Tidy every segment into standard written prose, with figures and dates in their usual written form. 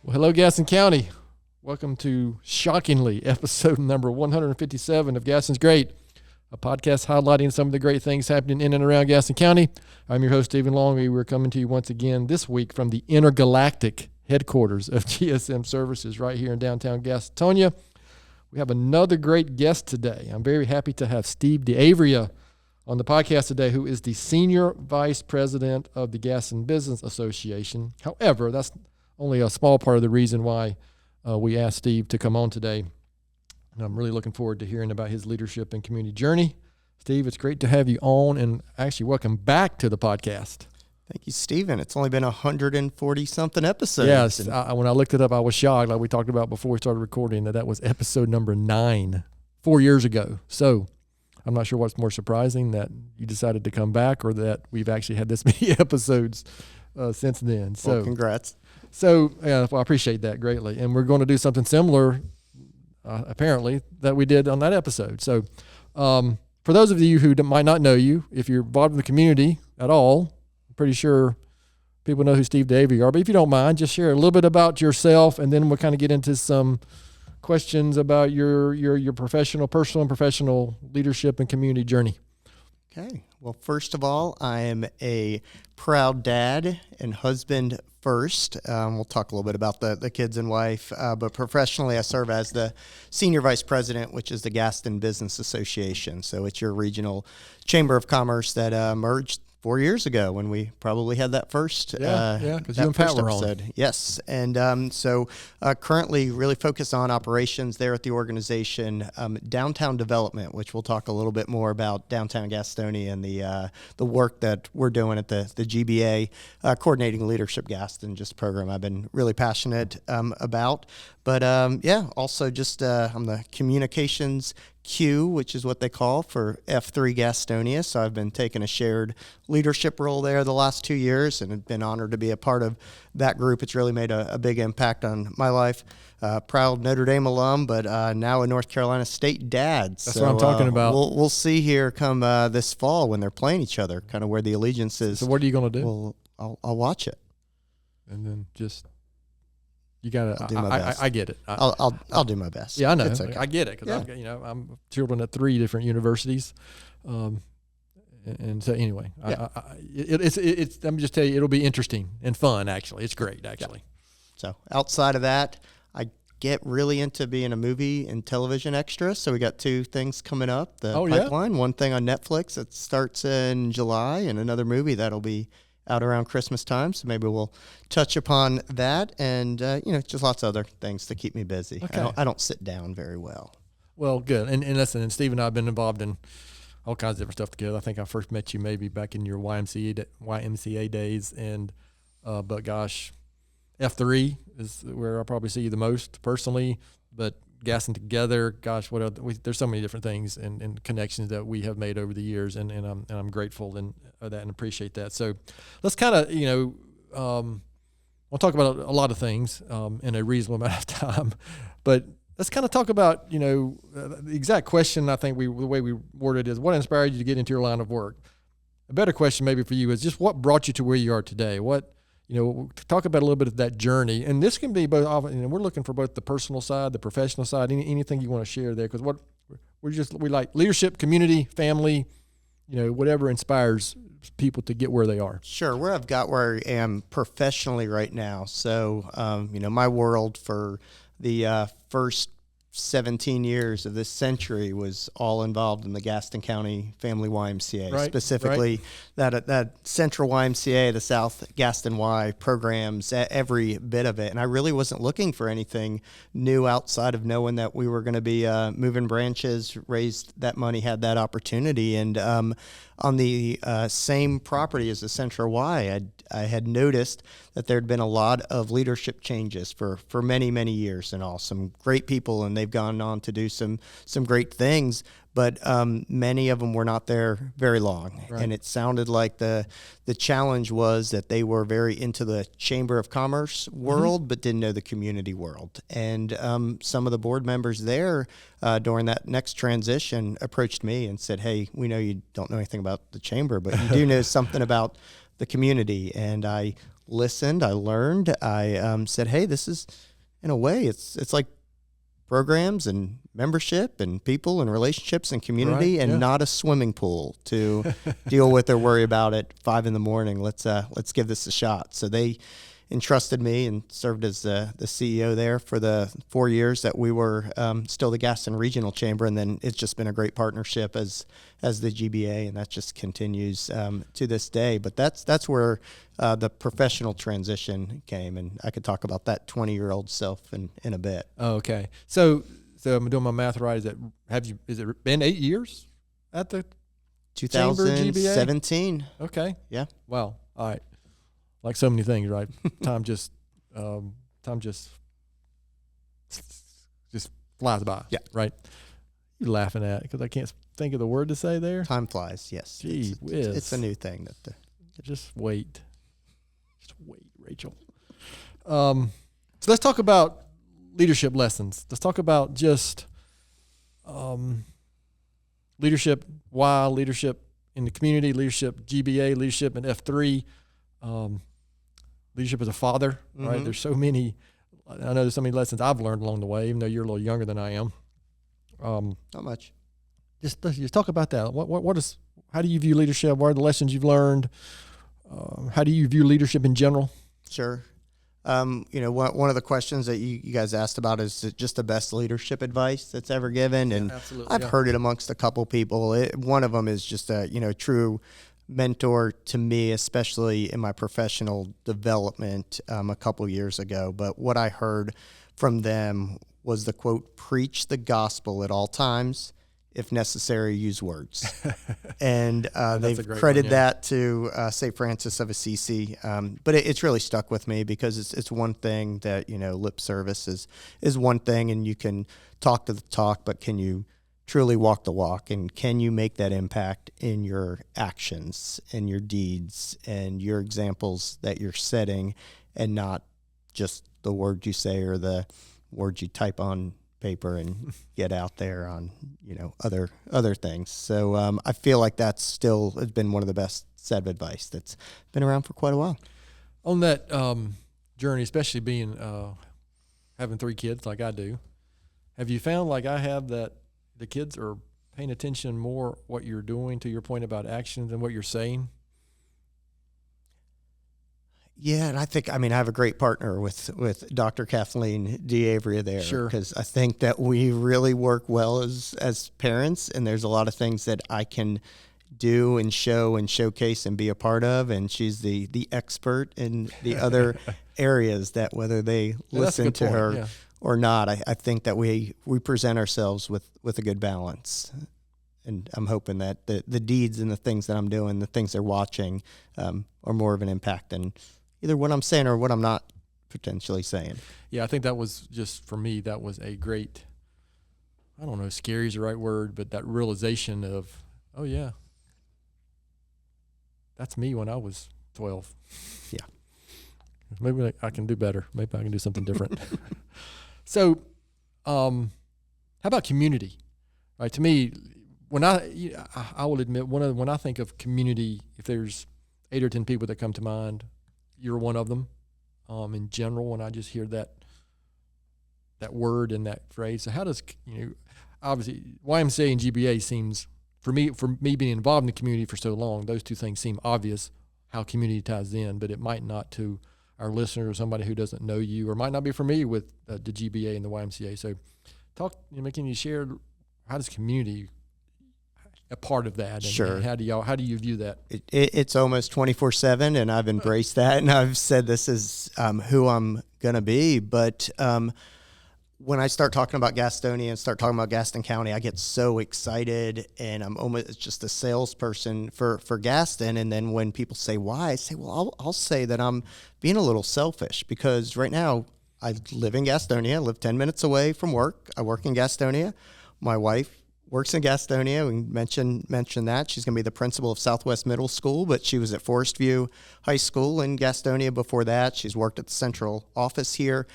Well, hello, Gaston County. Welcome to, shockingly, episode number 157 of Gaston's Great, a podcast highlighting some of the great things happening in and around Gaston County. I'm your host, Stephen Longley. We're coming to you once again this week from the intergalactic headquarters of GSM Services right here in downtown Gastonia. We have another great guest today. I'm very happy to have Steve DeAveria on the podcast today, who is the Senior Vice President of the Gaston Business Association. However, that's only a small part of the reason why we asked Steve to come on today. And I'm really looking forward to hearing about his leadership and community journey. Steve, it's great to have you on, and actually welcome back to the podcast. Thank you, Stephen. It's only been 140-something episodes. Yes, when I looked it up, I was shocked, like we talked about before we started recording, that was episode number 9, 4 years ago. So I'm not sure what's more surprising, that you decided to come back or that we've actually had this many episodes since then. So, well, congrats. So, well, I appreciate that greatly. And we're going to do something similar, apparently, that we did on that episode. So, for those of you who might not know you, if you're involved in the community at all, I'm pretty sure people know who Steve DeAveria are. But if you don't mind, just share a little bit about yourself, and then we'll kind of get into some questions about your personal and professional leadership and community journey. Okay. Well, first of all, I am a proud dad and husband first. We'll talk a little bit about the kids and wife, but professionally I serve as the Senior Vice President, which is the Gaston Business Association. So it's your regional chamber of commerce that merged 4 years ago when we probably had that first because you and Pat were episode. On. Yes, and so currently really focused on operations there at the organization, downtown development, which we'll talk a little bit more about downtown Gastonia and the work that we're doing at the GBA, coordinating leadership Gaston, just a program I've been really passionate about. But also just I'm the communications Q, which is what they call for F3 Gastonia. So I've been taking a shared leadership role there the last 2 years and have been honored to be a part of that group. It's really made a big impact on my life. Proud Notre Dame alum, but now a North Carolina State dad. That's what I'm talking about. We'll see here come this fall when they're playing each other, kind of where the allegiance is. So what are you going to do? Well, I'll watch it. And then just... You gotta. I'll do my best. I get it. I'll do my best. Yeah, I know. It's okay. I get it because I'm children at 3 different universities, and so anyway, Yeah. it's. Let me just tell you, it'll be interesting and fun. Actually, it's great. Actually, So outside of that, I get really into being a movie and television extra. So we got 2 things coming up. The pipeline. One thing on Netflix that starts in July, and another movie that'll be out around Christmas time, so maybe we'll touch upon that, and just lots of other things to keep me busy. Okay. I don't sit down very well. Well, good. And listen, and Steve and I have been involved in all kinds of different stuff together. I think I first met you maybe back in your YMCA days, and but gosh, F3 is where I probably see you the most personally. But Gaston together, gosh, there's so many different things and connections that we have made over the years, and I'm grateful and that and appreciate that. So let's kind of we'll talk about a lot of things in a reasonable amount of time, but let's kind of talk about the exact question. I think the way we worded it is, what inspired you to get into your line of work? A better question maybe for you is just what brought you to where you are today. What talk about a little bit of that journey, and this can be both. We're looking for both the personal side, the professional side, anything you want to share there, because we like leadership, community, family, whatever inspires people to get where they are. Sure, where I am professionally right now. So, my world for the first 17 years of this century was all involved in the Gaston County Family YMCA, right, specifically that Central YMCA, the South Gaston Y programs, every bit of it. And I really wasn't looking for anything new outside of knowing that we were going to be moving branches, raised that money, had that opportunity. And on the same property as the Central Y, I had noticed that there had been a lot of leadership changes for many, many years and all. Some great people, and they've gone on to do some great things, but many of them were not there very long. Right. And it sounded like the challenge was that they were very into the Chamber of Commerce world, but didn't know the community world. And some of the board members there during that next transition approached me and said, "Hey, we know you don't know anything about the Chamber, but you do know something about the community." And I listened, I learned, I said, hey, this is, in a way, it's like programs and membership and people and relationships and community, Right, and yeah. not a swimming pool to deal with or worry about at 5 a.m. Let's give this a shot. So they entrusted me and served as the CEO there for the 4 years that we were still the Gaston Regional Chamber, and then it's just been a great partnership as the GBA, and that just continues to this day. But that's where the professional transition came, and I could talk about that 20-year-old self in a bit. Oh, okay. So I'm doing my math right. Is it been 8 years at the Chamber GBA? 2017. Okay. Yeah. Wow. All right. Like so many things, right? time just flies by. Yeah. Right. You laughing at because I can't think of the word to say there. Time flies. Yes. Gee whiz. It's a new thing Just wait. Just wait, Rachel. So let's talk about leadership lessons. Let's talk about just leadership, why leadership in the community, leadership GBA, leadership in F3, leadership as a father, right? There's so many, I know there's so many lessons I've learned along the way, even though you're a little younger than I am. Not much. Just talk about that. How do you view leadership? What are the lessons you've learned? How do you view leadership in general? Sure. One of the questions that you guys asked about is just the best leadership advice that's ever given. And I've heard it amongst a couple people. One of them is just a, true mentor to me, especially in my professional development a couple years ago. But what I heard from them was the quote, preach the gospel at all times. If necessary, use words. And they've credited that to St. Francis of Assisi. But it's really stuck with me because it's one thing that, lip service is one thing, and you can talk the talk, but can you truly walk the walk? And can you make that impact in your actions and your deeds and your examples that you're setting, and not just the words you say or the words you type on paper and get out there on other things. So I feel like that's still has been one of the best set of advice that's been around for quite a while. On that journey, especially being having 3 kids like I do, have you found like I have that the kids are paying attention more what you're doing, to your point about actions, and what you're saying? Yeah, and I have a great partner with Dr. Kathleen D'Avria there. Sure. Because I think that we really work well as parents, and there's a lot of things that I can do and show and showcase and be a part of, and she's the expert in the other areas that whether they listen to her or not, I think that we present ourselves with a good balance. And I'm hoping that the deeds and the things that I'm doing, the things they're watching, are more of an impact than either what I'm saying or what I'm not potentially saying. Yeah, I think that was just, for me, that was a great, I don't know, scary is the right word, but that realization of, oh yeah, that's me when I was 12. Yeah. Maybe I can do better. Maybe I can do something different. So, how about community? Right. To me, when I will admit, when I think of community, if there's 8 or 10 people that come to mind, you're one of them. In general, when I just hear that word and that phrase, so how does obviously YMCA and GBA seems for me being involved in the community for so long, those two things seem obvious how community ties in, but it might not to our listener or somebody who doesn't know you or might not be familiar with the GBA and the YMCA. So, can you share how does community a part of that? And, sure. And how do you view that? It's almost 24/7, and I've embraced that, and I've said this is who I'm gonna be. But when I start talking about Gastonia and start talking about Gaston County, I get so excited, and I'm almost just a salesperson for Gaston. And then when people say why, I say, well, I'll say that I'm being a little selfish, because right now I live in Gastonia, live 10 minutes away from work. I work in Gastonia. My wife works in Gastonia. We mention that. She's going to be the principal of Southwest Middle School, but she was at Forest View High School in Gastonia before that. She's worked at the central office here.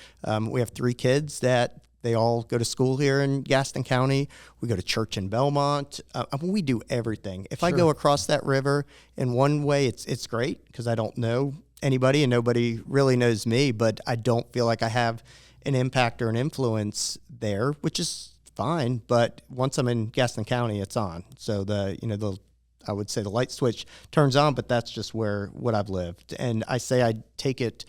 We have 3 kids that they all go to school here in Gaston County. We go to church in Belmont. We do everything. If I go across that river in one way, it's great because I don't know anybody and nobody really knows me, but I don't feel like I have an impact or an influence there, which is fine. But once I'm in Gaston County, it's on. So I would say the light switch turns on, but that's just what I've lived. And I say I take it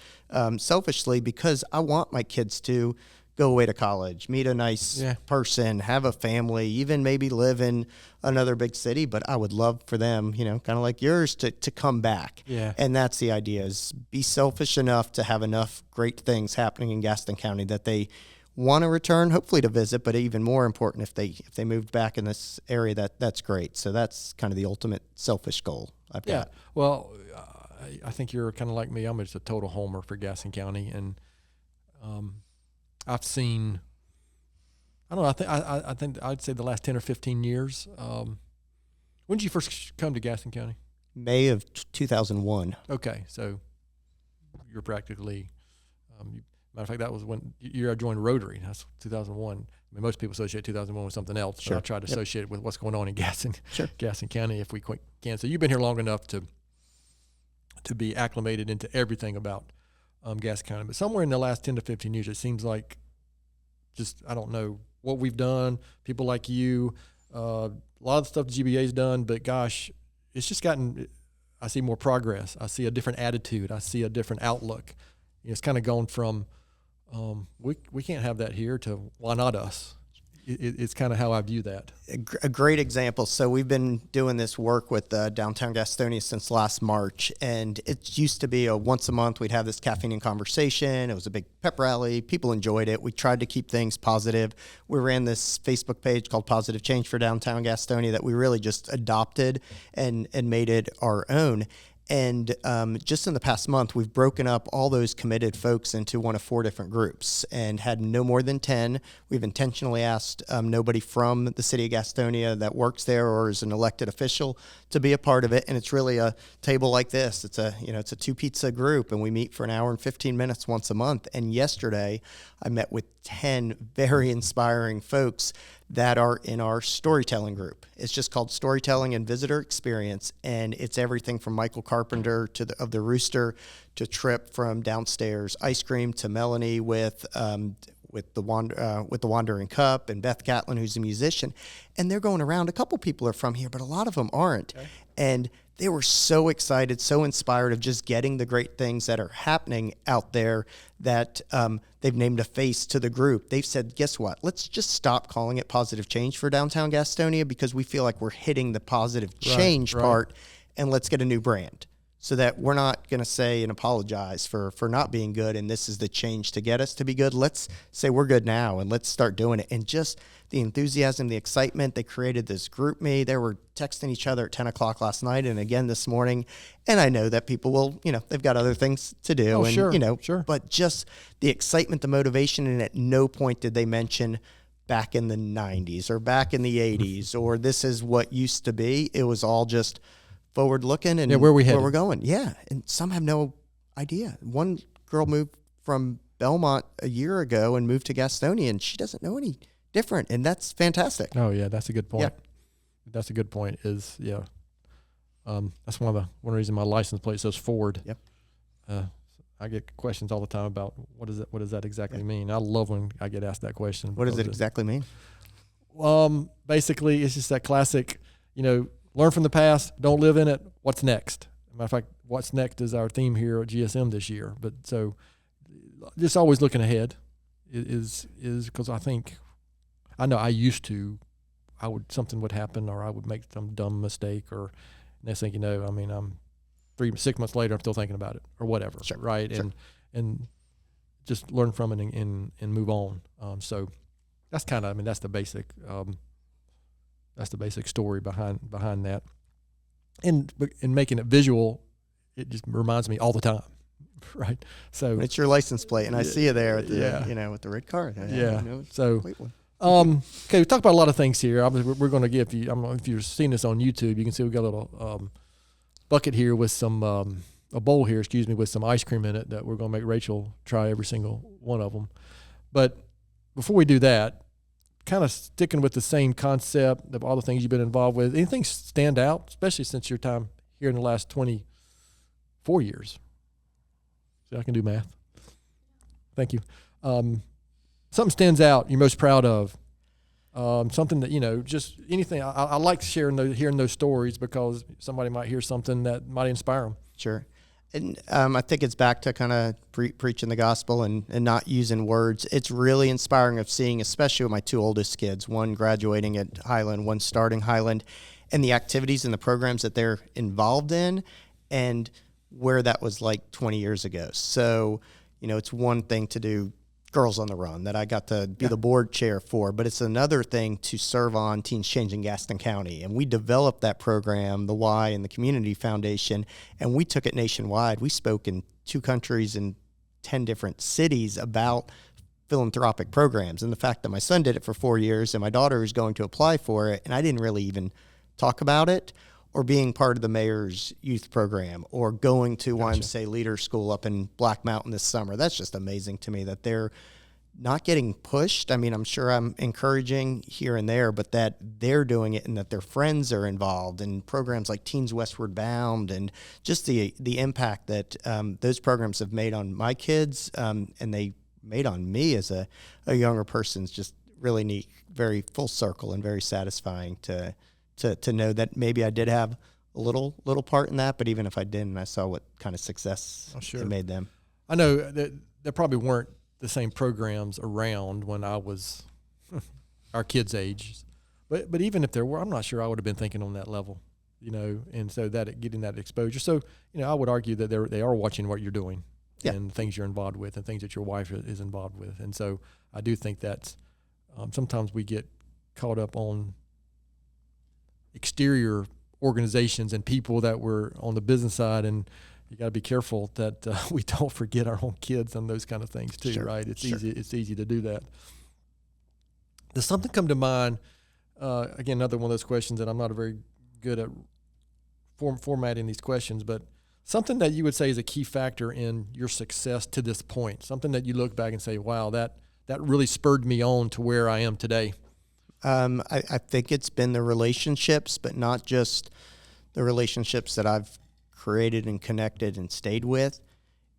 selfishly because I want my kids to go away to college, meet a nice person, have a family, even maybe live in another big city. But I would love for them, kind of like yours, to come back. Yeah. And that's the idea, is be selfish enough to have enough great things happening in Gaston County that they want to return, hopefully to visit, but even more important, if they moved back in this area, that's great. So that's kind of the ultimate selfish goal I've got. Well, I think you're kind of like me. I'm just a total homer for Gaston County, and I've seen, I don't know, I think I'd say the last 10 or 15 years. When did you first come to Gaston County? May of 2001. Okay, so you're practically, matter of fact, that was when year I joined Rotary. That's 2001. I mean, most people associate 2001 with something else, Sure. but I try to associate it with what's going on in Gaston County if we can. So you've been here long enough to be acclimated into everything about Gaston County. But somewhere in the last 10 to 15 years, it seems like I don't know what we've done, people like you, a lot of the stuff the GBA's done, but gosh, it's just I see more progress. I see a different attitude. I see a different outlook. It's kind of gone from, we can't have that here to why not us? It's kind of how I view that. A great example. So we've been doing this work with downtown Gastonia since last March, and it used to be once a month we'd have this caffeine and conversation. It was a big pep rally. People enjoyed it. We tried to keep things positive. We ran this Facebook page called Positive Change for Downtown Gastonia that we really just adopted and made it our own. And just in the past month, we've broken up all those committed folks into one of 4 different groups and had no more than 10. We've intentionally asked nobody from the city of Gastonia that works there or is an elected official to be a part of it. And it's really a table like this. It's a 2-pizza group, and we meet for an hour and 15 minutes once a month. And yesterday, I met with 10 very inspiring folks that are in our storytelling group. It's just called Storytelling and Visitor Experience, and it's everything from Michael Carpenter of the Rooster to Trip from Downstairs Ice Cream to Melanie with the Wandering Cup, and Beth Catlin, who's a musician. And they're going around. A couple people are from here, but a lot of them aren't. Okay. And they were so excited, so inspired of just getting the great things that are happening out there that they've named a face to the group. They've said, guess what? Let's just stop calling it Positive Change for Downtown Gastonia because we feel like we're hitting the positive change part, and let's get a new brand so that we're not going to say and apologize for not being good and this is the change to get us to be good. Let's say we're good now and let's start doing it. And just the enthusiasm, the excitement, they created this group me. They were texting each other at 10 o'clock last night and again this morning. And I know that people will, they've got other things to do. Oh, and, sure. But just the excitement, the motivation, and at no point did they mention back in the 90s or back in the 80s or this is what used to be. It was all just forward looking and where we're going. Yeah. And some have no idea. One girl moved from Belmont a year ago and moved to Gastonia, and she doesn't know any different. And that's fantastic. Oh yeah. That's a good point. Yeah. That's a good point that's one of the reason my license plate says Ford. Yep. I get questions all the time about what does that exactly mean? I love when I get asked that question. What does it exactly mean? Basically it's just that classic, learn from the past, don't live in it. What's next? Matter of fact, what's next is our theme here at GSM this year. But so just always looking ahead is because I know something would happen or I would make some dumb mistake or next thing you know, I'm 6 months later, I'm still thinking about it or whatever. Sure. Right. Sure. And just learn from it and move on. So that's that's the basic, that's the basic story behind that. And making it visual, it just reminds me all the time, right? So it's your license plate, and I see you there with the red car. So okay, we talked about a lot of things here. We're going to give you. If you've seen this on YouTube, you can see we got a little bucket here with some a bowl here, with some ice cream in it that we're going to make Rachel try every single one of them. But before we do that, kind of sticking with the same concept of all the things you've been involved with, anything stand out, especially since your time here in the last 24 years? See, I can do math. Thank you. Something stands out you're most proud of. Something that, just anything. I like hearing those stories because somebody might hear something that might inspire them. Sure. And I think it's back to kind of preaching the gospel and not using words. It's really inspiring of seeing, especially with my two oldest kids, one graduating at Highland, one starting Highland, and the activities and the programs that they're involved in and where that was like 20 years ago. So, it's one thing to do Girls on the Run that I got to be the board chair for, but it's another thing to serve on Teens Changing Gaston County. And we developed that program, the Y and the Community Foundation, and we took it nationwide. We spoke in 2 countries and 10 different cities about philanthropic programs. And the fact that my son did it for 4 years and my daughter is going to apply for it, and I didn't really even talk about it, or being part of the mayor's youth program, or going to YMCA Leader School up in Black Mountain this summer. That's just amazing to me that they're not getting pushed. I mean, I'm sure I'm encouraging here and there, but that they're doing it and that their friends are involved in programs like Teens Westward Bound, and just the impact that those programs have made on my kids and they made on me as a younger person is just really neat, very full circle and very satisfying to know that maybe I did have a little part in that, but even if I didn't, I saw what kind of success it made them. I know that there probably weren't the same programs around when I was our kids' age, but even if there were, I'm not sure I would have been thinking on that level, and so that getting that exposure. So, I would argue that they are watching what you're doing and things you're involved with and things that your wife is involved with. And so I do think that's sometimes we get caught up on exterior organizations and people that were on the business side, and you got to be careful that we don't forget our own kids and those kind of things too, right? It's easy to do that. Does something come to mind? Again, another one of those questions that I'm not very good at formatting these questions, but something that you would say is a key factor in your success to this point, something that you look back and say, wow, that really spurred me on to where I am today. I think it's been the relationships, but not just the relationships that I've created and connected and stayed with.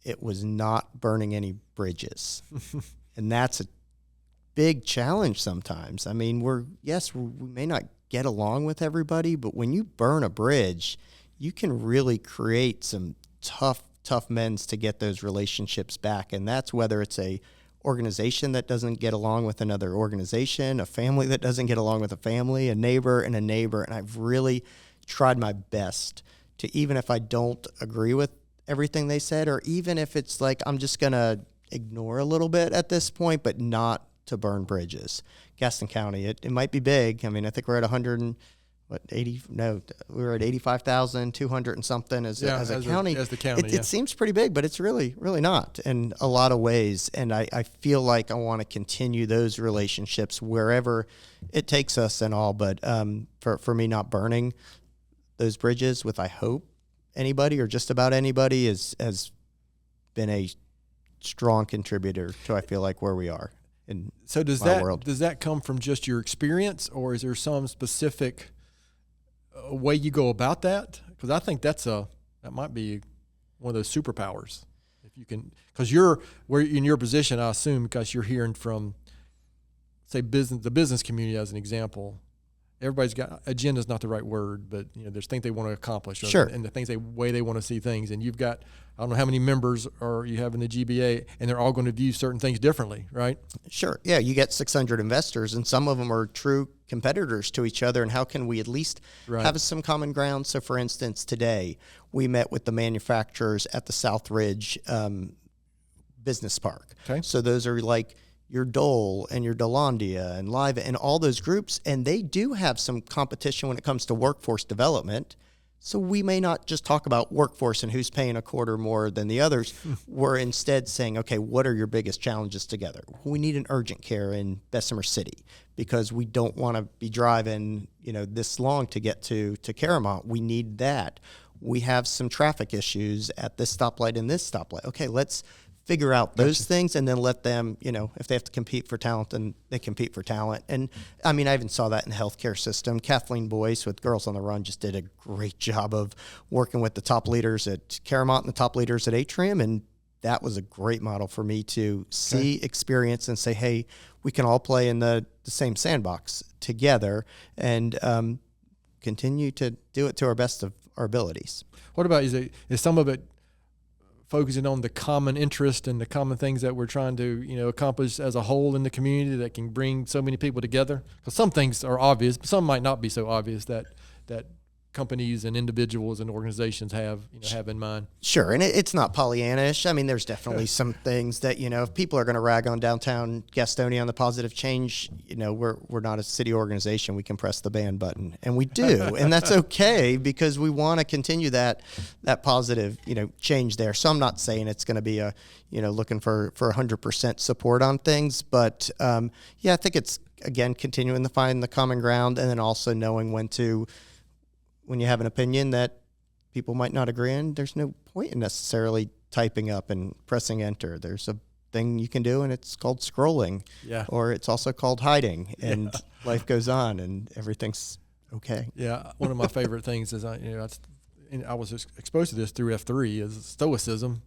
It was not burning any bridges. And that's a big challenge sometimes. I mean, we may not get along with everybody, but when you burn a bridge, you can really create some tough mends to get those relationships back. And that's whether it's a organization that doesn't get along with another organization, a family that doesn't get along with a family, a neighbor. And I've really tried my best to, even if I don't agree with everything they said, or even if it's like I'm just going to ignore a little bit at this point, but not to burn bridges. Gaston County, it might be big. I mean, I think we're at we were at 85,200 and something as a county. As the county, it seems pretty big, but it's really, really not in a lot of ways. And I feel like I want to continue those relationships wherever it takes us and all. But for me, not burning those bridges with, I hope, anybody or just about anybody has been a strong contributor to, I feel like, where we are in my world. Does that come from just your experience, or is there some specific way you go about that? Because I think that might be one of those superpowers. If you can, because we're in your position, I assume, because you're hearing from, say, the business community as an example. Everybody's got agenda is not the right word, but there's things they want to accomplish, and the way they want to see things. And you've got, I don't know how many members you have in the GBA, and they're all going to view certain things differently, right? Sure. Yeah, you get 600 investors, and some of them are true competitors to each other. And how can we at least have some common ground? So, for instance, today we met with the manufacturers at the Southridge Business Park. Okay. So those are like your Dole and your Delandia and Live and all those groups, and they do have some competition when it comes to workforce development. So we may not just talk about workforce and who's paying a quarter more than the others. We're instead saying, okay, what are your biggest challenges together? We need an urgent care in Bessemer City because we don't want to be driving, this long to get to Caramount. We need that. We have some traffic issues at this stoplight and this stoplight. Okay, let's figure out those things and then let them, if they have to compete for talent, then they compete for talent. And I mean, I even saw that in the healthcare system. Kathleen Boyce with Girls on the Run just did a great job of working with the top leaders at Caramount and the top leaders at Atrium and that was a great model for me to see, experience, and say, hey, we can all play in the same sandbox together and continue to do it to our best of our abilities. What about, is some of it focusing on the common interest and the common things that we're trying to, accomplish as a whole in the community that can bring so many people together? Because some things are obvious, but some might not be so obvious that companies and individuals and organizations have in mind. Sure, and it's not Pollyannish. I mean, there's definitely some things that, if people are going to rag on downtown Gastonia on the positive change, we're not a city organization. We can press the ban button, and we do, and that's okay because we want to continue that positive, change there. So I'm not saying it's going to be looking for 100% support on things, but I think it's, again, continuing to find the common ground and then also knowing when you have an opinion that people might not agree on, there's no point in necessarily typing up and pressing enter. There's a thing you can do, and it's called scrolling. Yeah. Or it's also called hiding, and life goes on, and everything's okay. Yeah. One of my favorite things is, I was exposed to this through F3, is stoicism.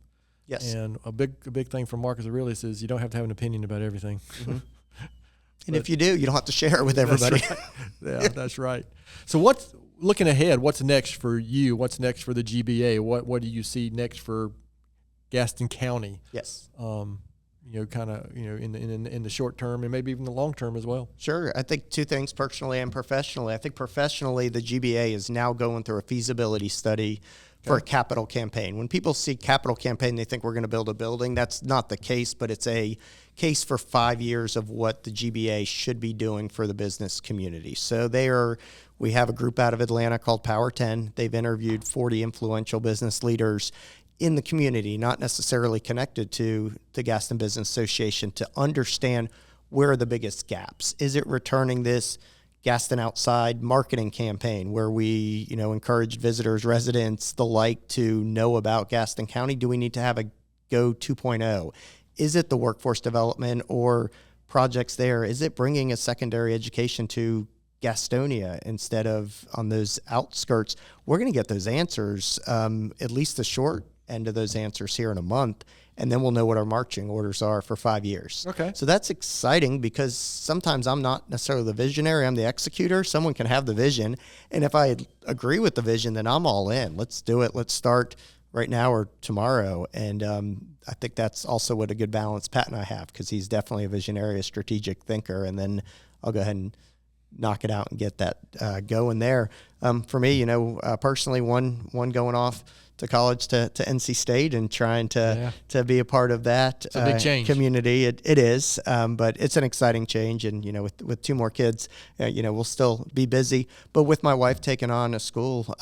Yes. And a big thing from Marcus Aurelius is you don't have to have an opinion about everything. Mm-hmm. And if you do, you don't have to share it with everybody. That's right. Yeah, that's right. So looking ahead, what's next for you? What's next for the GBA? What do you see next for Gaston County? Yes. In the short term and maybe even the long term as well. Sure. I think two things, personally and professionally. I think professionally, the GBA is now going through a feasibility study for a capital campaign. When people see capital campaign, they think we're going to build a building. That's not the case, but it's a case for 5 years of what the GBA should be doing for the business community. So we have a group out of Atlanta called Power 10. They've interviewed 40 influential business leaders in the community, not necessarily connected to the Gaston Business Association, to understand where are the biggest gaps. Is it returning this Gaston Outside marketing campaign where we, encourage visitors, residents, the like to know about Gaston County? Do we need to have a Go 2.0? Is it the workforce development or projects there? Is it bringing a secondary education to Gastonia instead of on those outskirts? We're going to get those answers, at least the short end of those answers here in a month, and then we'll know what our marching orders are for 5 years. Okay. So that's exciting because sometimes I'm not necessarily the visionary, I'm the executor. Someone can have the vision, and if I agree with the vision, then I'm all in. Let's do it. Let's start right now or tomorrow. And I think that's also what a good balance Pat and I have, because he's definitely a visionary, a strategic thinker, and then I'll go ahead and knock it out and get that going there. For me, personally, one going off to college to NC State and trying to be a part of that it's a big change. Community. It is, but it's an exciting change. And, with two more kids, we'll still be busy. But with my wife taking on a school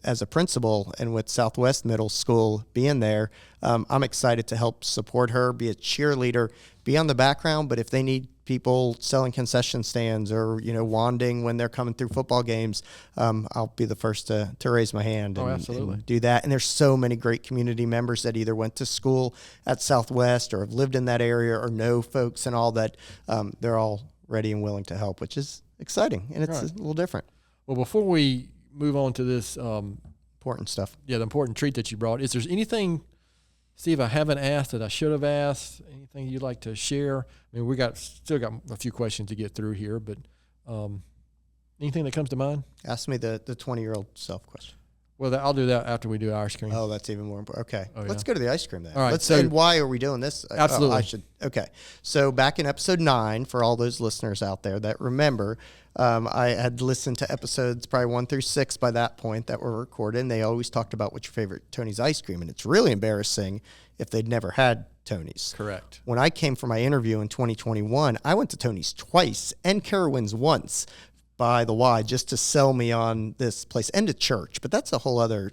as a principal and with Southwest Middle School being there, I'm excited to help support her, be a cheerleader, be on the background. But if they need people selling concession stands or, wanding when they're coming through football games, I'll be the first to raise my hand and do that. And there's so many great community members that either went to school at Southwest or have lived in that area or know folks and all that. They're all ready and willing to help, which is exciting. And it's a little different. Well, before we move on to this important stuff. Yeah, the important treat that you brought, is there anything, Steve, I haven't asked that I should have asked? Anything you'd like to share? I mean, we still got a few questions to get through here, but anything that comes to mind? Ask me the 20-year-old self question. Well, I'll do that after we do ice cream. Oh, that's even more important. Okay, let's Yeah. go to the ice cream then. All right. And why are we doing this? Absolutely. Okay. So back in episode 9, for all those listeners out there that remember, I had listened to episodes probably 1 through 6 by that point that were recorded, and they always talked about what's your favorite Tony's ice cream, and it's really embarrassing if they'd never had Tony's. Correct. When I came for my interview in 2021, I went to Tony's twice and Carowinds once by the Y just to sell me on this place, and to church, but that's a whole other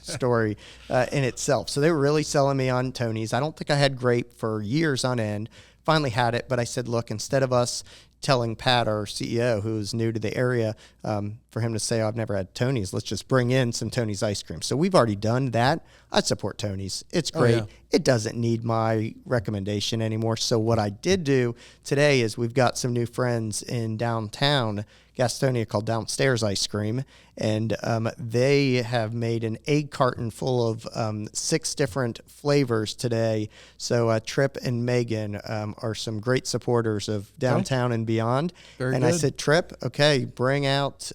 story in itself. So they were really selling me on Tony's. I don't think I had grape for years on end. Finally had it, but I said, look, instead of us telling Pat, our CEO, who's new to the area, for him to say, I've never had Tony's, let's just bring in some Tony's ice cream. So we've already done that. I support Tony's. It's great. it doesn't need my recommendation anymore. So what I did do today is we've got some new friends in downtown Gastonia called Downstairs Ice Cream, and they have made an egg carton full of 6 different flavors today. So Tripp and Megan are some great supporters of downtown and beyond. Very and good. I said, Tripp, okay, bring out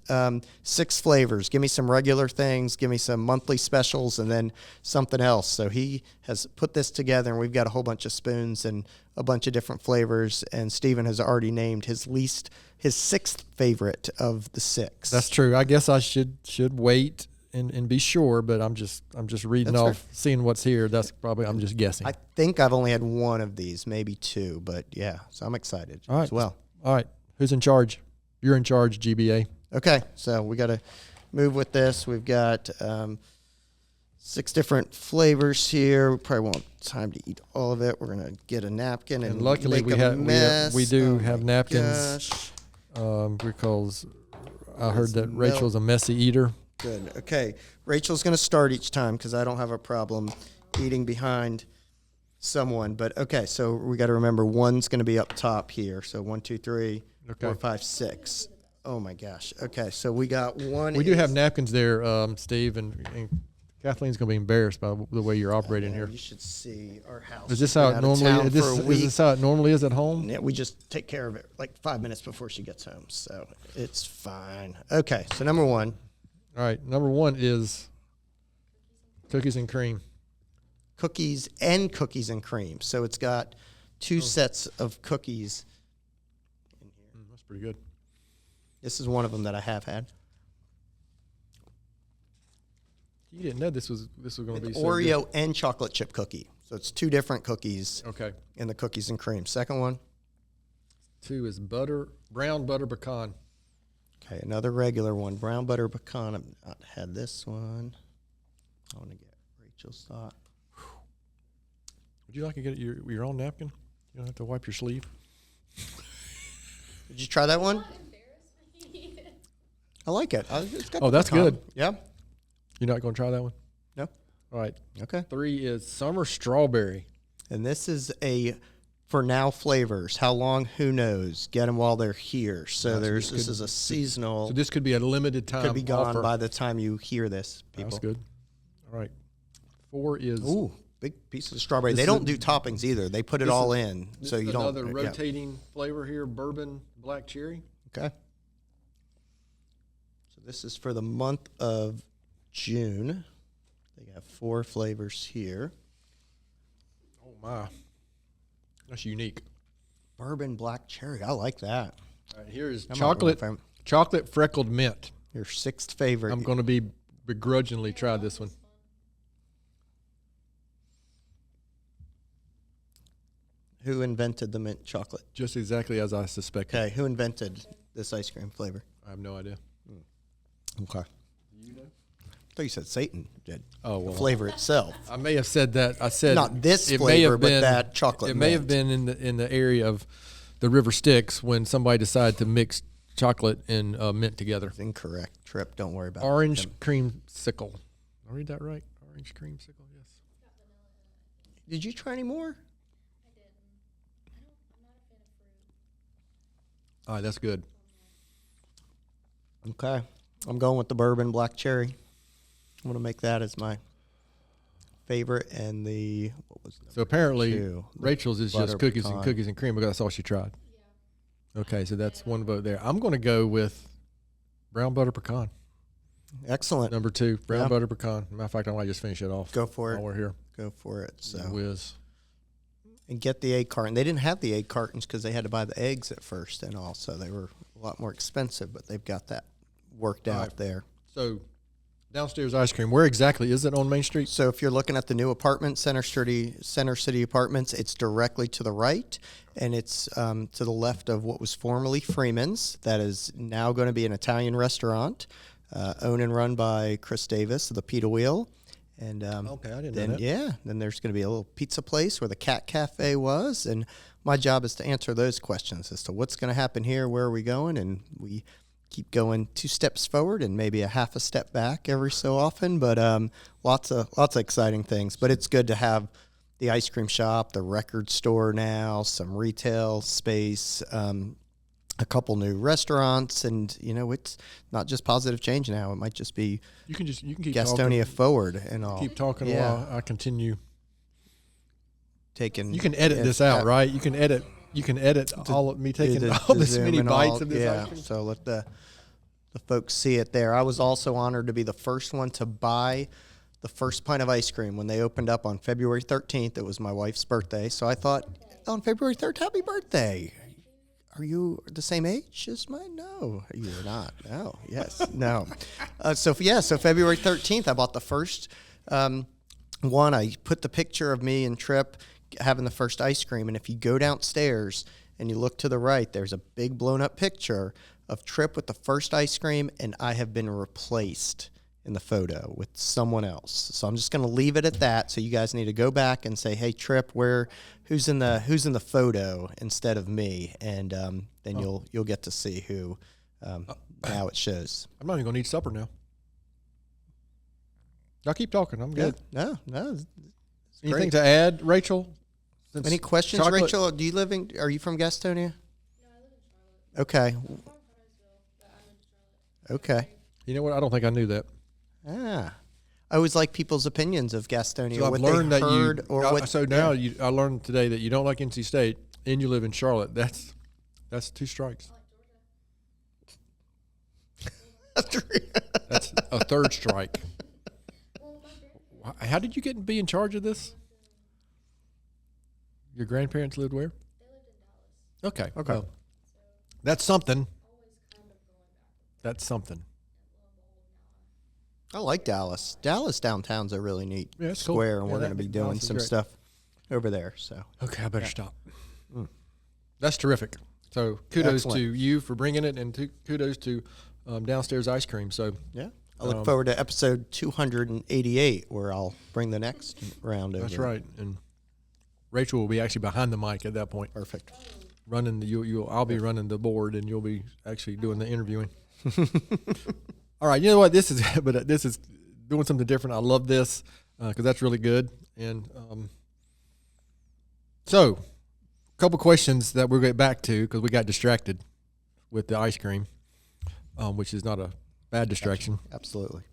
6 flavors. Give me some regular things, give me some monthly specials, and then something else. So he has put this together, and we've got a whole bunch of spoons and a bunch of different flavors. And Steven has already named his 6th favorite of the 6. That's true. I guess I should wait and be sure, but I'm just reading That's off, fair. seeing what's here. That's probably, I'm just guessing. I think I've only had one of these, maybe 2, but yeah, so I'm excited All right. as well. All right. Who's in charge? You're in charge, GBA. Okay, so we got to move with this. We've got 6 different flavors here. We probably won't have time to eat all of it. We're gonna get a napkin and luckily make a mess. we do Oh have my napkins. gosh. Because I heard that Milk. Rachel's a messy eater. Good. Okay, Rachel's gonna start each time because I don't have a problem eating behind someone. But okay, so we got to remember one's gonna be up top here. So 1, 2, 3, Okay. 4, 5, 6. Oh my gosh. Okay, so we got one. We do have napkins there, Steve, and Kathleen's going to be embarrassed by the way you're operating here. You should see our house. Is this how it normally is? Is This how it normally is at home? Yeah, we just take care of it like 5 minutes before she gets home, so it's fine. Okay, so number 1. All right, number 1 is cookies and cream. Cookies and cream. So it's got 2 sets of cookies in here. That's pretty good. This is one of them that I have had. You didn't know this was going to be It's so Oreo and chocolate chip cookie. So it's 2 different cookies good. Okay. in the cookies and cream. Second one. 2 is brown butter pecan. Okay, another regular one. Brown butter pecan. I've not had this one. I want to get Rachel's thought. Would you like to get your own napkin? You don't have to wipe your sleeve. Did you try that one? I like it. It's got Oh, the that's pecan. good. Yeah. You're not going to try that one? No. All right. Okay. 3 is summer strawberry. And this is a for now flavors. How long? Who knows? Get them while they're here. So Nice. this is a seasonal. So this could be a limited time could be gone offer. by the time you hear this, people. That's good. All right. 4 is Ooh, big pieces of strawberry. This They is don't do toppings either. They put it this all is- in, this so is you don't. another rotating flavor here, bourbon black cherry. Okay. So this is for the month of June. They have 4 flavors here. Oh my. That's unique. Bourbon black cherry. I like that. All right, here is That might be my chocolate favorite. chocolate freckled mint. Your 6th favorite. I'm going to be begrudgingly try this one. Who invented the mint chocolate? Just exactly as I suspected. Okay, who invented this ice cream flavor? I have no idea. Okay. You know? I thought you said Satan did. Oh, The well. flavor itself. I may have said that. I said Not this it may flavor, have but been, that chocolate It may have mint. been in the area of the River Styx when somebody decided to mix chocolate and mint together. It's incorrect. Trip, don't worry about Orange it. creamsicle. I read that right? Orange creamsicle. Yes. Did you try any more? All right, that's good. Okay. I'm going with the bourbon black cherry. I'm going to make that as my favorite. And the, what was So apparently, 2? Rachel's is butter just cookies pecan. and cookies and cream because that's all she tried. Yeah. Okay, so that's one vote there. I'm going to go with brown butter pecan. Excellent. Number 2, brown Yeah. butter pecan. Matter of fact, I might just finish it off. Go for while it. we're here. Go for it. So Whiz. and get the egg carton. They didn't have the egg cartons because they had to buy the eggs at first, and also they were a lot more expensive. But they've got that worked All out right. there. So, downstairs ice cream. Where exactly is it on Main Street? So if you're looking at the new apartment, Center City Apartments, it's directly to the right, and it's to the left of what was formerly Freeman's. That is now going to be an Italian restaurant, owned and run by Chris Davis of the Pita Wheel. And Okay, I didn't know then that. yeah, then there's going to be a little pizza place where the Cat Cafe was, and my job is to answer those questions as to what's going to happen here, where are we going, and we keep going 2 steps forward and maybe a half a step back every so often, but lots of exciting things. But it's good to have the ice cream shop, the record store now, some retail space, a couple new restaurants, and it's not just positive change now. It might just be you can keep Gastonia talking, forward and all. keep talking while I continue taking. You can edit this out, right? You can edit all of me taking all this many bites of this ice cream. So let the folks see it there. I was also honored to be the first one to buy the first pint of ice cream when they opened up on February 13th. It was my wife's birthday, so I thought, on February 3rd, happy birthday. Are you the same age as mine? No, you're not. No, yes, no. So February 13th, I bought the first one. I put the picture of me and Tripp having the first ice cream, and if you go downstairs and you look to the right, there's a big blown up picture of Tripp with the first ice cream, and I have been replaced in the photo with someone else. So I'm just going to leave it at that. So you guys need to go back and say, "Hey, Tripp, who's in the photo instead of me?" And then you'll get to see who. Now it shows. I'm not even going to eat supper now. I'll keep talking. I'm good. Yeah, no. Anything to add, Rachel? Any questions, chocolate. Rachel? Are you from Gastonia? No, I live in Charlotte. Okay. I'm from Huntersville, but I moved to Charlotte. Okay. You know what? I don't think I knew that. I always like people's opinions of Gastonia. So I've what learned they that heard you. or what. So now I learned today that you don't like NC State and you live in Charlotte. That's 2 strikes. I like Georgia. That's a 3rd strike. How did you be in charge of this? Your grandparents lived where? They lived in Dallas. Okay. Well, that's something. Always kind of going back. That's something. I like Dallas. Dallas downtown's a really neat Yeah, it's cool. square, and Yeah, we're going to be doing Dallas is some great. stuff over there. So Okay, I better stop. That's terrific. So kudos Excellent. to you for bringing it, and kudos to Downstairs Ice Cream. So yeah, I look forward to episode 288, where I'll bring the next round over. that's right. And Rachel will be actually behind the mic at that point, Perfect. running I'll be running the board, and you'll be actually doing the interviewing. All right, you know what? This is doing something different. I love this because that's really good. And so, a couple questions that we'll get back to because we got distracted with the ice cream, which is not a bad distraction. Absolutely.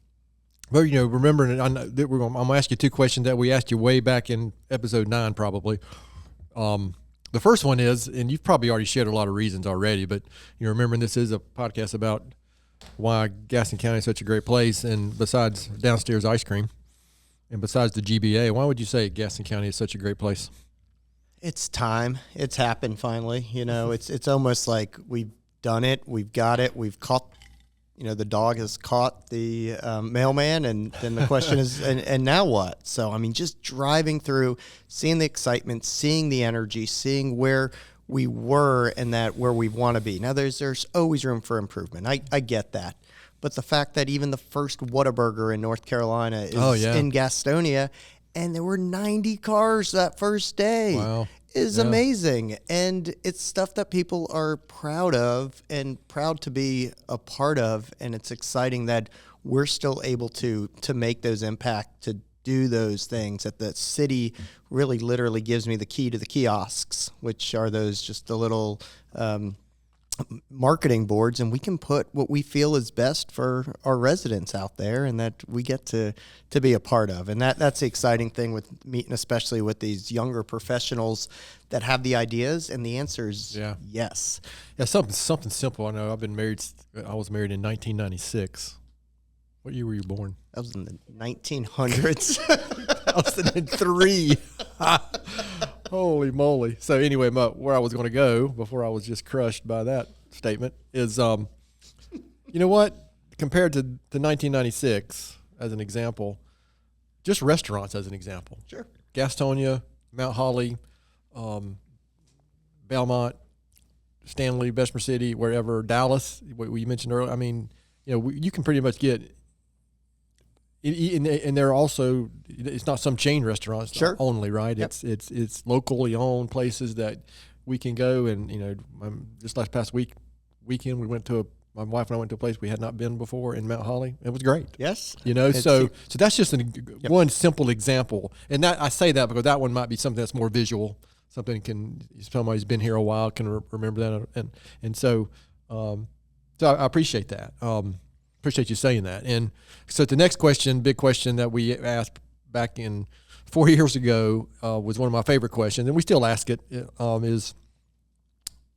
But remembering, I'm gonna ask you 2 questions that we asked you way back in episode 9, probably. The first one is, and you've probably already shared a lot of reasons already, but remembering this is a podcast about why Gaston County is such a great place, and besides Downstairs Ice Cream, and besides the GBA, why would you say Gaston County is such a great place? It's time. It's happened finally. It's almost like we've done it. We've got it. We've caught. The dog has caught the mailman, and then the question is, and now what? So, just driving through, seeing the excitement, seeing the energy, seeing where we were and where we want to be. Now, there's always room for improvement. I get that. But the fact that even the first Whataburger in North Carolina is in Gastonia, and there were 90 cars that first day is amazing. And it's stuff that people are proud of and proud to be a part of. And it's exciting that we're still able to make those impact, to do those things, that the city really literally gives me the key to the kiosks, which are those just the little marketing boards, and we can put what we feel is best for our residents out there, and that we get to be a part of. And that's the exciting thing with meeting, especially with these younger professionals that have the ideas, and the answer is yes. Yeah, something simple. I know I was married in 1996. What year were you born? That was in the 1900s. 2003. Holy moly. So anyway, where I was going to go before I was just crushed by that statement is, you know what? Compared to 1996, as an example, just restaurants as an example. Sure. Gastonia, Mount Holly, Belmont, Stanley, Bessemer City, wherever, Dallas, what you mentioned earlier. You can pretty much get, and they're also, it's not some chain restaurants only, right? Yep. It's locally owned places that we can go, and just past weekend we went to my wife and I went to a place we had not been before in Mount Holly. It was great. Yes. So that's just one simple example. And that I say that because that one might be something that's more visual. Somebody who's been here a while can remember that. And so I appreciate that. Appreciate you saying that. And so the next question, big question that we asked back in 4 years ago was one of my favorite questions, and we still ask it, is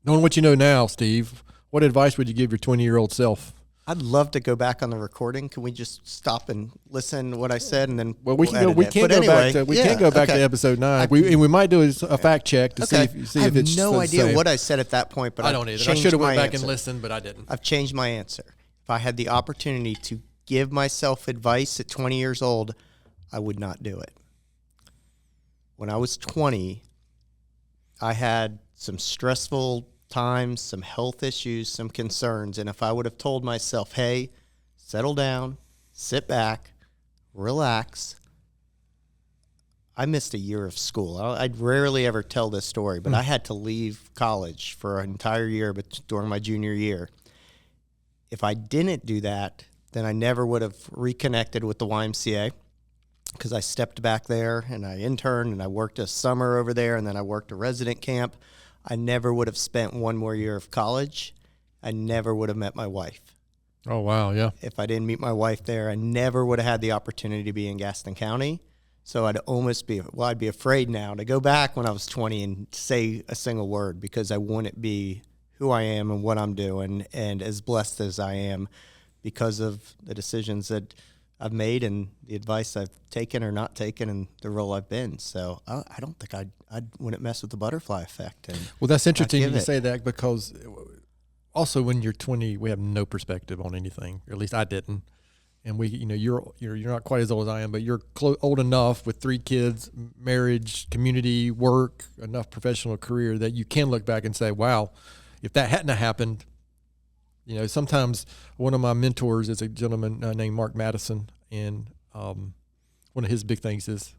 knowing what you know now, Steve, what advice would you give your 20-year-old self? I'd love to go back on the recording. Can we just stop and listen to what I said, and then we can't go back to episode 9. We might do a fact check to see if it's I have no idea what I said at that point, but I don't either. I should have went back and listened, but I didn't. I've changed my answer. If I had the opportunity to give myself advice at 20 years old, I would not do it. When I was 20, I had some stressful times, some health issues, some concerns. And if I would have told myself, hey, settle down, sit back, relax. I missed a year of school. I'd rarely ever tell this story, but I had to leave college for an entire year during my junior year. If I didn't do that, then I never would have reconnected with the YMCA, because I stepped back there and I interned and I worked a summer over there, and then I worked a resident camp. I never would have spent one more year of college. I never would have met my wife. Oh, wow, yeah. If I didn't meet my wife there, I never would have had the opportunity to be in Gaston County. So I'd be afraid now to go back when I was 20 and say a single word, because I wouldn't be who I am and what I'm doing and as blessed as I am because of the decisions that I've made and the advice I've taken or not taken and the role I've been. So I don't think I wouldn't mess with the butterfly effect. And well, that's interesting you say that, because also when you're 20, we have no perspective on anything, or at least I didn't. And you're not quite as old as I am, but you're old enough with 3 kids, marriage, community, work, enough professional career that you can look back and say, wow, if that hadn't happened. Sometimes one of my mentors is a gentleman named Mark Madison, and one of his big things is,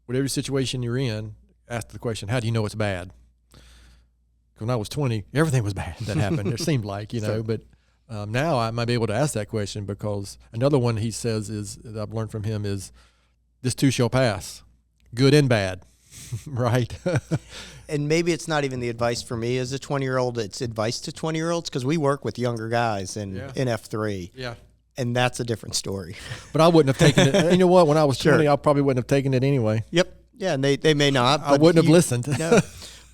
whatever situation you're in, ask the question, how do you know it's bad? When I was 20, everything was bad that happened. It seemed like, but now I might be able to ask that question, because another one he says is, that I've learned from him, is this too shall pass, good and bad. Right. And maybe it's not even the advice for me as a 20-year-old. It's advice to 20-year-olds, because we work with younger guys in F3. Yeah. And that's a different story. But I wouldn't have taken it. You know what? When I was 20, I probably wouldn't have taken it anyway. Yep. Yeah, and they may not. I wouldn't have listened. No.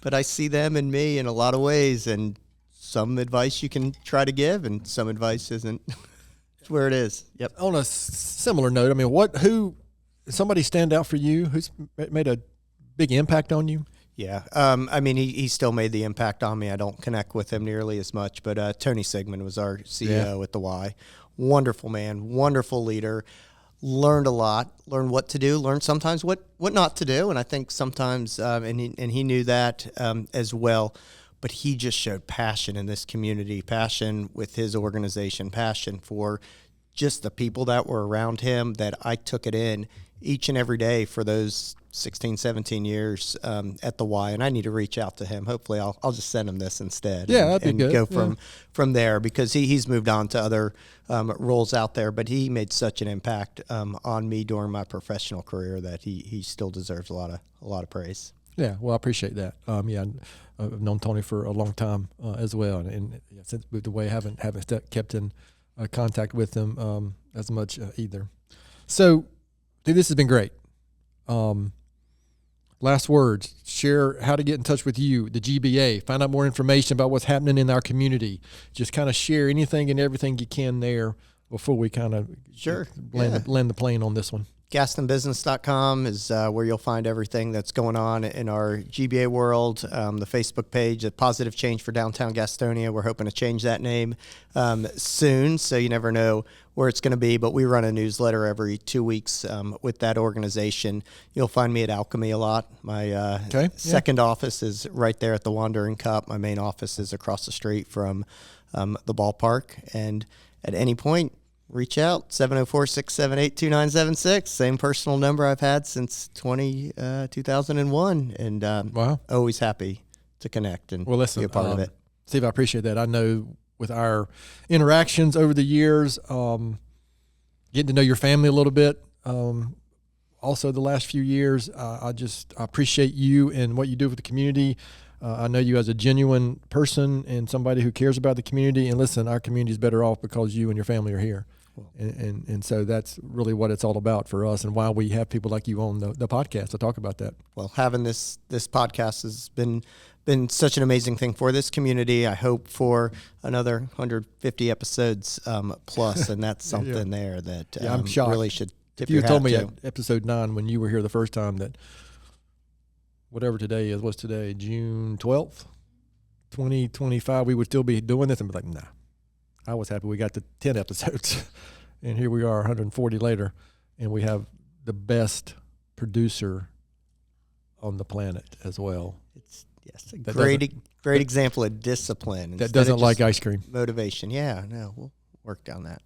But I see them and me in a lot of ways, and some advice you can try to give, and some advice isn't. It's where it is. Yep. On a similar note, I mean, somebody stand out for you who's made a big impact on you? Yeah. He still made the impact on me. I don't connect with him nearly as much, but Tony Sigmund was our CEO at the Y. Wonderful man, wonderful leader. Learned a lot, learned what to do, learned sometimes what not to do. And I think sometimes, and he knew that as well, but he just showed passion in this community, passion with his organization, passion for just the people that were around him, that I took it in each and every day for those 16, 17 years at the Y. And I need to reach out to him. Hopefully I'll just send him this instead. Yeah, that'd be good. Go from there, because he's moved on to other roles out there, but he made such an impact on me during my professional career that he still deserves a lot of praise. Yeah, well, I appreciate that. I've known Tony for a long time as well, and since moved away, haven't kept in contact with him as much either. So, dude, this has been great. Last words, share how to get in touch with you, the GBA, find out more information about what's happening in our community. Just kind of share anything and everything you can there before we kind of land the plane on this one. GastonBusiness.com is where you'll find everything that's going on in our GBA world. The Facebook page, A Positive Change for Downtown Gastonia. We're hoping to change that name soon, so you never know where it's going to be. But we run a newsletter every 2 weeks with that organization. You'll find me at Alchemy a lot. My second office is right there at the Wandering Cup. My main office is across the street from the ballpark. And at any point, reach out, 704-678-2976. Same personal number I've had since 2001. And always happy to connect and be a part of it. Steve, I appreciate that. I know with our interactions over the years, getting to know your family a little bit. Also, the last few years, I appreciate you and what you do for the community. I know you as a genuine person and somebody who cares about the community. And listen, our community is better off because you and your family are here. And so that's really what it's all about for us, and why we have people like you on the podcast to talk about that. Well, having this podcast has been such an amazing thing for this community. I hope for another 150 episodes plus, and that's something there that I'm shocked. Really should tip if you your told me hat at to. episode 9 when you were here the first time that whatever today is, what's today, June 12th, 2025, we would still be doing this, and be like, nah. I was happy we got to 10 episodes, and here we are 140 later, and we have the best producer on the planet as well. It's a great example of discipline. That doesn't like ice cream. Motivation. Yeah, no, we'll work on that.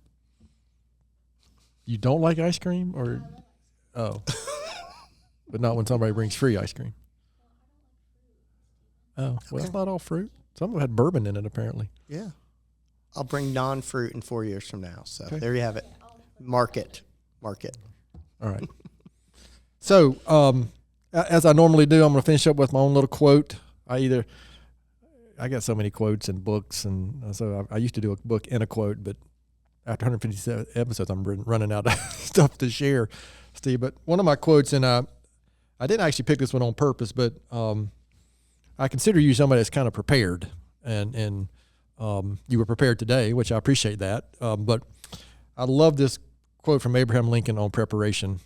You don't like ice cream, or but not when somebody brings free ice cream. Oh, well, It's not all fruit. Some of it had bourbon in it, apparently. Yeah. I'll bring non-fruit in 4 years from now. So Okay. There you have it. Mark it. All right. So, as I normally do, I'm going to finish up with my own little quote. I got so many quotes and books, and so I used to do a book and a quote, but after 157 episodes, I'm running out of stuff to share, Steve. But one of my quotes, and I didn't actually pick this one on purpose, but I consider you somebody that's kind of prepared, and you were prepared today, which I appreciate that. But I love this quote from Abraham Lincoln on preparation.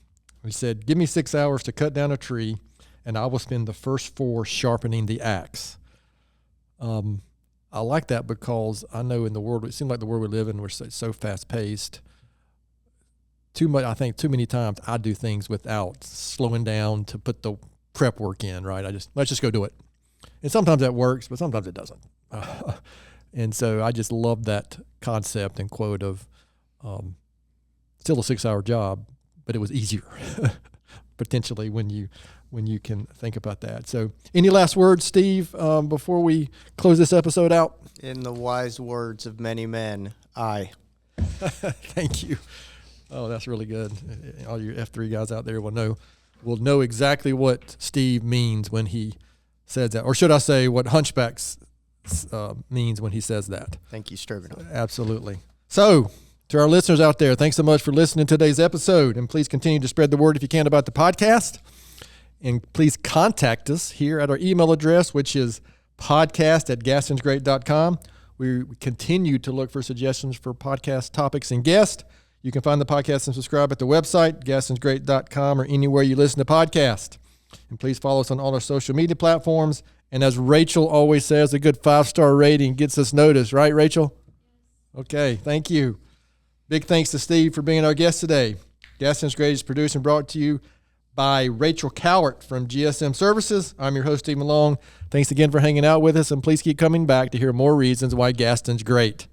He said, "Give me 6 hours to cut down a tree, and I will spend the first 4 sharpening the axe." I like that because I know in the world, it seems like the world we live in, we're so fast paced. I think too many times I do things without slowing down to put the prep work in, right? Let's just go do it. And sometimes that works, but sometimes it doesn't. And so I just love that concept and quote of still a 6-hour job, but it was easier potentially when you can think about that. So any last words, Steve, before we close this episode out? In the wise words of many men, I. Thank you. Oh, that's really good. All you F3 guys out there will know exactly what Steve means when he says that. Or should I say what Hunchbacks means when he says that. Thank you, Stroganoff. Absolutely. So, to our listeners out there, thanks so much for listening to today's episode. And please continue to spread the word if you can about the podcast. And please contact us here at our email address, which is podcast@gastonsgreat.com. We continue to look for suggestions for podcast topics and guests. You can find the podcast and subscribe at the website, gastonsgreat.com, or anywhere you listen to podcasts. And please follow us on all our social media platforms. And as Rachel always says, a good 5-star rating gets us noticed. Right, Rachel? Okay, thank you. Big thanks to Steve for being our guest today. Gaston's Great is produced and brought to you by Rachel Cowart from GSM Services. I'm your host, Steve Malone. Thanks again for hanging out with us, and please keep coming back to hear more reasons why Gaston's great.